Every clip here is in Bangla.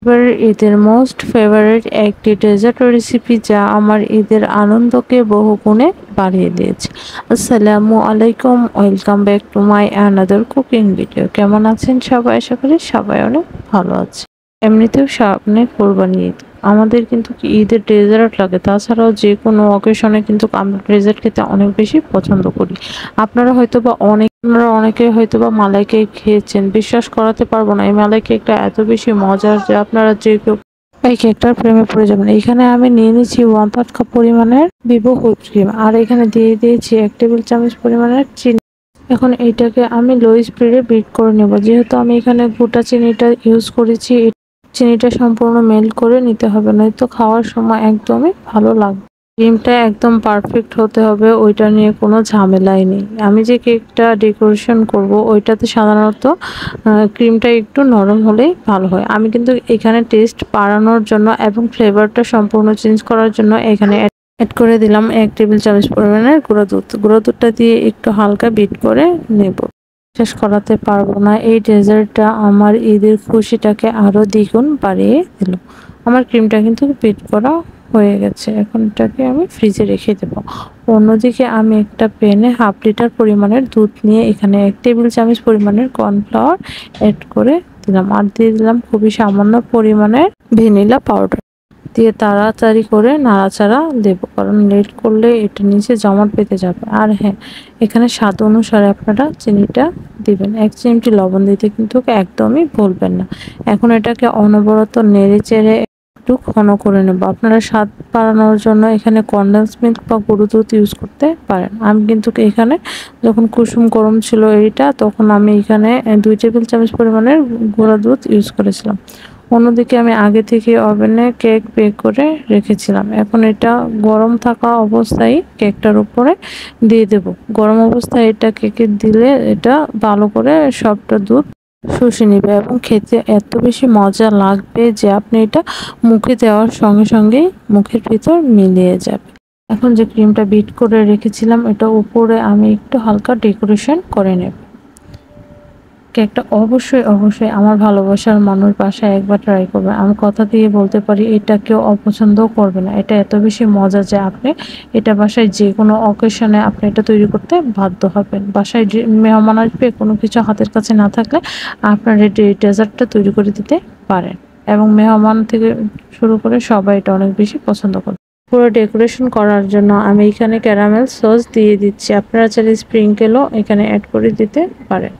এবারের ঈদের মোস্ট ফেভারিট একটি ডেজার্ট রেসিপি যা আমার ঈদের আনন্দকে বহুগুণে বাড়িয়ে দিয়েছে। আসসালামু আলাইকুম, welcome back to my another cooking video. কেমন আছেন সবাই? আশা করি সবাই অনেক ভালো আছে। এমনিতেও সামনে কোরবানি ঈদ, আমাদের কিন্তু ঈদের ডেজার্ট লাগে। তাছাড়াও যে কোনো অকেশনে কিন্তু আমরা ডেজার্ট খেতে অনেক বেশি পছন্দ করি। অনেকে হয়তোবা মালাই কেক খেয়েছেন। বিশ্বাস করাতে পারবো না, এই মালাই কেকটা এত বেশি মজার যে আপনারা যে কেউ এই কেকটার প্রেমে পড়ে যাবেন। এখানে আমি নিয়ে নিচ্ছি 1/3 কাপ পরিমাণের ভিভো হুইপ ক্রিম, আর এখানে দিয়ে দিয়েছি 1 টেবিল চামচ পরিমাণের চিনি। এখন এইটাকে আমি লো স্পিডে বিট করে নেব। যেহেতু আমি এখানে গোটা চিনিটা ইউজ করেছি, চিনিটা সম্পূর্ণ মেল্ট করে নিতে হবে, নয়তো খাওয়ার সময় একদমই ভালো লাগবে। ক্রিমটা একদম পারফেক্ট হতে হবে, ওইটা নিয়ে কোনো ঝামেলাই নেই। আমি যে কেকটা ডেকোরেশন করব ওইটাতে সাধারণত ক্রিমটা একটু নরম হলেই ভালো হয়। আমি কিন্তু এখানে টেস্ট বাড়ানোর জন্য এবং ফ্লেভারটা সম্পূর্ণ চেঞ্জ করার জন্য এখানে অ্যাড করে দিলাম 1 টেবিল চামচ পরিমাণের গুঁড়া দুধ। গুঁড়া দুধটা দিয়ে একটু হালকা বিট করে নেব। শেষ করাতে পারবো না, এই ডেজার্টটা আমার ঈদের খুশিটাকে আরো দ্বিগুণ বাড়িয়ে দিল। আমার ক্রিমটা কিন্তু বিট করা হয়ে গেছে। এখন এটাকে আমি ফ্রিজে রেখে দেব। অন্যদিকে আমি একটা প্যানে 1/2 লিটার পরিমাণের দুধ নিয়ে এখানে 1 টেবিল চামচ পরিমাণের কর্নফ্লাওয়ার অ্যাড করে দিলাম, আর দিয়ে দিলাম খুবই সামান্য পরিমাণের ভ্যানিলা পাউডার। দিয়ে তাড়াতাড়ি করে নাড়াচাড়া দেব, কারণ লেট করলে এটা নিচে জমাট বেঁধে যাবে। আর হ্যাঁ, এখানে স্বাদ অনুসারে আপনারা চিনিটা দিবেন। 1 চিমটি লবণ দিতে কিন্তু একদমই ভুলবেন না। এখন এটাকে অনবরত নেড়ে চেড়ে একটু ঘন করে নেব। আপনারা স্বাদ বাড়ানোর জন্য এখানে কনডেন্স মিল্ক বা গরুর দুধ ইউজ করতে পারেন। আমি কিন্তু এখানে যখন কুসুম গরম ছিল এইটা, তখন আমি এখানে 2 টেবিল চামচ পরিমাণের গুঁড়া দুধ ইউজ করেছিলাম। অন্যদিকে আমি আগে থেকে ওভেনে কেক বেক করে রেখেছিলাম। এখন এটা গরম থাকা অবস্থায় কেকটার উপরে দিয়ে দেব। গরম অবস্থায় এটা কেকে দিলে এটা ভালো করে সবটা দুধ শুষে নেবে এবং খেতে এত বেশি মজা লাগবে যে আপনি এটা মুখে দেওয়ার সঙ্গে সঙ্গেই মুখের ভিতর মিলিয়ে যাবে। এখন যে ক্রিমটা বিট করে রেখেছিলাম, এটা উপরে আমি একটু হালকা ডেকোরেশন করে নেব। কেকটা অবশ্যই আমার ভালোবাসার মানুষ বাসায় একবার ট্রাই করবেন। আমি কথা দিয়ে বলতে পারি এটা কেউ অপছন্দও করবে না। এটা এত বেশি মজা যে আপনি এটা বাসায় যে কোনো অকেশনে আপনি এটা তৈরি করতে বাধ্য হবেন। বাসায় যে মেহমান আসবে, কোনো কিছু হাতের কাছে না থাকলে আপনার এই ডেজার্টটা তৈরি করে দিতে পারেন, এবং মেহমান থেকে শুরু করে সবাই এটা অনেক বেশি পছন্দ করে। পুরো ডেকোরেশন করার জন্য আমি এখানে ক্যারামেল সস দিয়ে দিচ্ছি। আপনারা চাইলে স্প্রিংকেলও এখানে অ্যাড করে দিতে পারেন।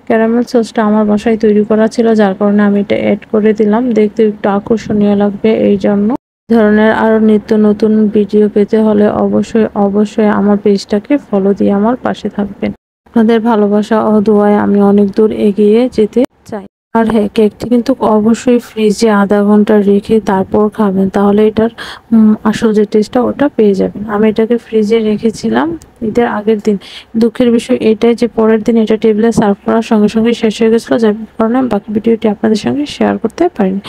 ক্যারামেল সসটা আমার বাসায় তৈরি করা ছিল, যার কারণে আমি এটা অ্যাড করে দিলাম। দেখতে একটু আকর্ষণীয় লাগবে, এই জন্য। ধরনের আরো নিত্য নতুন ভিডিও পেতে হলে অবশ্যই আমার পেজটাকে ফলো দিয়ে আমার পাশে থাকবেন। আপনাদের ভালোবাসা ও দোয়ায় আমি অনেক দূর এগিয়ে যেতে চাই। আর হ্যাঁ, কেকটি কিন্তু অবশ্যই ফ্রিজে আধা ঘন্টা রেখে তারপর খাবেন, তাহলে এটার আসল যে টেস্টটা ওটা পেয়ে যাবেন। আমি এটাকে ফ্রিজে রেখেছিলাম ঈদের আগের দিন। দুঃখের বিষয় এটাই যে পরের দিন এটা টেবিলে সার্ভ করার সঙ্গে সঙ্গে শেষ হয়ে গেছিলো, যার কারণে বাকি ভিডিওটি আপনাদের সঙ্গে শেয়ার করতে পারিনি।